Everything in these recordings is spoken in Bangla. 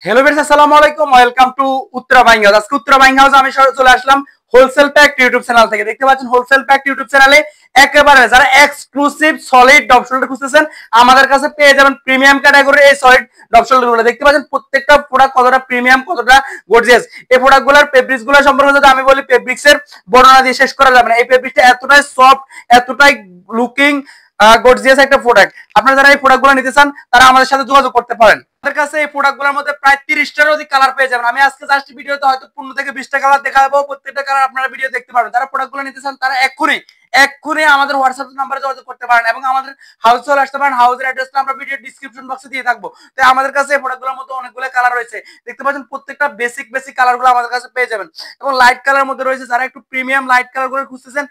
হ্যালো ভিউয়ার্স, আসসালামু আলাইকুম। Welcome to Uttara buying house. আজকে উত্তরা বাইং হাউস আমি চলে আসলাম হোলসেল প্যাক ইউটিউব চ্যানেল থেকে। দেখতে পাচ্ছেন হোলসেল প্যাক ইউটিউব চ্যানেলে একেবারে যারা এক্সক্লুসিভ সলিড ডব শোল্ডার খুঁজতেছেন আমাদের কাছে পেয়ে যাবেন প্রিমিয়াম ক্যাটাগরির এই সলিড ডব শোল্ডার গুলো। দেখতে পাচ্ছেন প্রত্যেকটা প্রোডাক্ট কতটা প্রিমিয়াম, কতটা গর্জিয়াস। এই প্রোডাক্টগুলোর ফেব্রিক্স গুলো সম্পর্কে যদি আমি বলি, ফেব্রিক্স এর বর্ণনা দিয়ে শেষ করা যাবে না। এই ফেব্রিক্সটা এতটাই সফট, এতটাই লুকিং গর্জিয়াস একটা প্রোডাক্ট। আপনারা যারা এই প্রোডাক্টগুলো নিতে চান তারা আমাদের সাথে যোগাযোগ করতে পারেন। আমাদের কাছে এই প্রোডাক্টগুলোর মধ্যে প্রায় 30টার অধিক কালার পেয়ে যাবেন। আমি আজকে জাস্ট ভিডিওতে হয়তো 15 থেকে 20টা কালার দেখাবো। প্রত্যেকটা কালার আপনারা ভিডিও দেখতে পারবেন। যারা প্রোডাক্টগুলো নিতে চান তারা এক্ষুনি আমাদের হোয়াটসঅ্যাপ নাম্বারে যোগাযোগ করতে পারেন এবং আমাদের হাউসে চলে আসতে পারেন। হাউসের অ্যাড্রেসটা আমরা ভিডিও ডিসক্রিপশন বক্সে দিয়ে থাকবো। তো আমাদের কাছে এই প্রোডাক্টগুলোর মধ্যে অনেকগুলো কালার রয়েছে। দেখতে পাচ্ছেন প্রত্যেকটা বেসিক কালারগুলো আমাদের কাছে পেয়ে যাবেন এবং লাইট কালার মধ্যে রয়েছে। যারা একটু প্রিমিয়াম লাইট কালারগুলো খুঁজতেছেন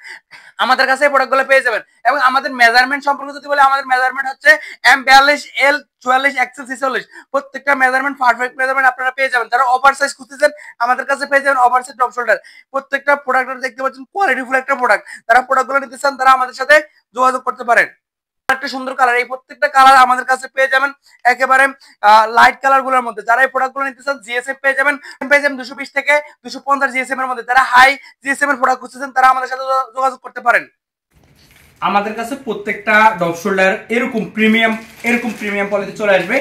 আমাদের কাছে এই প্রোডাক্টগুলো পেয়ে যাবেন। এবং আমাদের মেজারমেন্ট সম্পর্কে যদি বলি, আমাদের মেজারমেন্ট হচ্ছে M42 L44 XL 46। প্রত্যেকটা মেজারমেন্ট পারফেক্ট মেজারমেন্ট আপনারা পেয়ে যাবেন। যারা ওভার সাইজ খুঁজতেছেন আমাদের কাছে পেয়ে যাবেন ওভার সাইজ ডব শোল্ডার। প্রত্যেকটা প্রোডাক্ট দেখতে পাচ্ছেন কোয়ালিটিফুল একটা প্রোডাক্ট। যারা প্রোডাক্টগুলো নিতে চান তারা আমাদের সাথে যোগাযোগ করতে পারেন। একটা সুন্দর কালার, এই প্রত্যেকটা কালার আমাদের কাছে পেয়ে যাবেন একেবারে লাইট কালার গুলোর মধ্যে। যারা এই প্রোডাক্টগুলো নিতে চান জিএসএম পেয়ে যাবেন 220 থেকে 250 জিএসএম এর মধ্যে। যারা হাই জিএসএম এর প্রোডাক্ট খুঁজতেছেন তারা আমাদের সাথে যোগাযোগ করতে পারেন। আমাদের কাছে প্রত্যেকটা ডব শোল্ডার এরকম প্রিমিয়াম পলিতে চলে আসবে।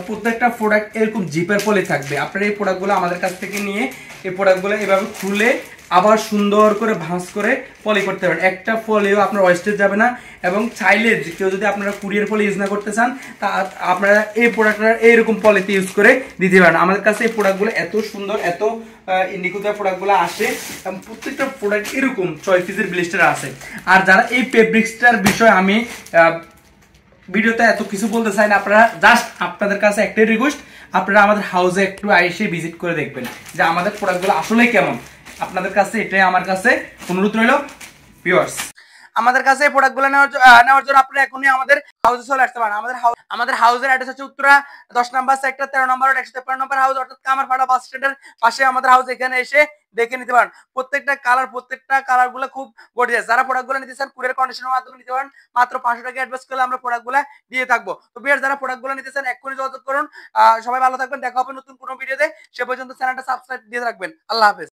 প্রত্যেকটা প্রোডাক্ট এরকম জিপের পলি থাকবে। আপনারা এই প্রোডাক্টগুলো আমাদের কাছ থেকে নিয়ে এই প্রোডাক্টগুলো এভাবে খুলে আবার সুন্দর করে ভাঁজ করে পলি করতে পারেন। একটা পলিও আপনার ওয়েস্টেজ যাবে না। এবং চাইলে কেউ যদি আপনারা কুরিয়ার পলি ইউজ না করতে চান তা আপনারা এই প্রোডাক্টটা এইরকম পলিতে ইউজ করে দিতে পারেন। আমাদের কাছে এই প্রোডাক্টগুলো এত সুন্দর, এত নিখুঁত প্রোডাক্টগুলো আসে এবং প্রত্যেকটা প্রোডাক্ট এরকম 6 পিসের ব্লিস্টার আছে। আর যারা এই ফেব্রিক্সটার বিষয় আমি ভিডিওতে এত কিছু বলতে চাই না, আপনারা জাস্ট আপনাদের কাছে একটাই রিকোয়েস্ট, আপনারা আমাদের হাউসে একটু এসে ভিজিট করে দেখবেন যে আমাদের প্রোডাক্টগুলো আসলে কেমন। আপনাদের কাছে এটাই আমার কাছে অনুরোধ রইল ভিউয়ার্স। আমাদের কাছে এই প্রোডাক্টগুলো নেওয়ার জন্য আপনারা এখনই আমাদের হাউসে চলে আসতে পারেন। আমাদের হাউসের অ্যাড্রেস হচ্ছে উত্তরা 10 নম্বর সেক্টর 13 নম্বর 153 নম্বর হাউস, অর্থাৎ কামারপাড়া বাস স্ট্যান্ডের পাশে আমাদের হাউস। এখানে এসে দেখে নিতে পারেন প্রত্যেকটা কালার গুলো খুব গর্জিয়াস। যারা প্রোডাক্টগুলো নিতে চান কুরিয়ার কন্ডিশনের মাধ্যমে নিতে পারেন। মাত্র 500 টাকা অ্যাডভান্স করলে আমরা প্রোডাক্টগুলো দিয়ে থাকবো। তো ভিউয়ার্স, যারা প্রোডাক্টগুলো নিতে চান এক্ষুনি যোগাযোগ করুন। সবাই ভালো থাকবেন, দেখা হবে নতুন কোনো ভিডিওতে। সে পর্যন্ত চ্যানেলটা সাবস্ক্রাইব দিয়ে রাখবেন। আল্লাহ হাফেজ।